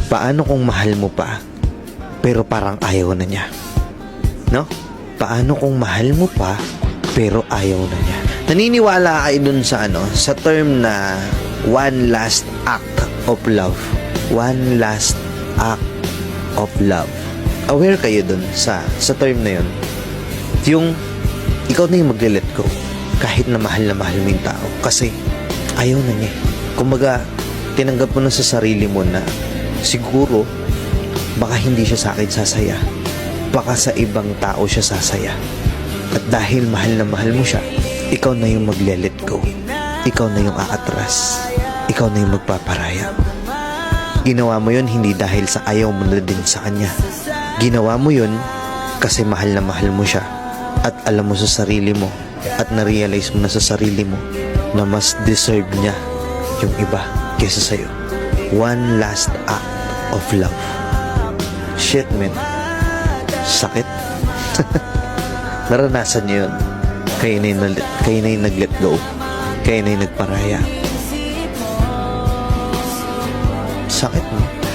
Paano kung mahal mo pa, pero parang ayaw na niya? No? Paano kung mahal mo pa, pero ayaw na niya? Naniniwala kayo dun sa sa term na one last act of love. One last act of love. Aware kayo dun sa term na yun? Yung ikaw na yung magle-let go kahit na mahal mo yung tao kasi ayaw na niya. Kumbaga, tinanggap mo na sa sarili mo na siguro baka hindi siya sa akin sasaya, baka sa ibang tao siya sasaya, at dahil mahal mo siya, ikaw na yung magle-let go, ikaw na yung aatras, ikaw na yung magpaparaya. Ginawa mo yun hindi dahil sa ayaw mo na din sa kanya. Ginawa mo yun kasi mahal mo siya, at alam mo sa sarili mo at na-realize mo na sa sarili mo na mas deserve niya yung iba kesa sa'yo. One last act of love. Shit, man. Sakit. Naranasan niyo yun. Kayo na yung nag-let go. Kayo na yung nagparaya. Sakit, man.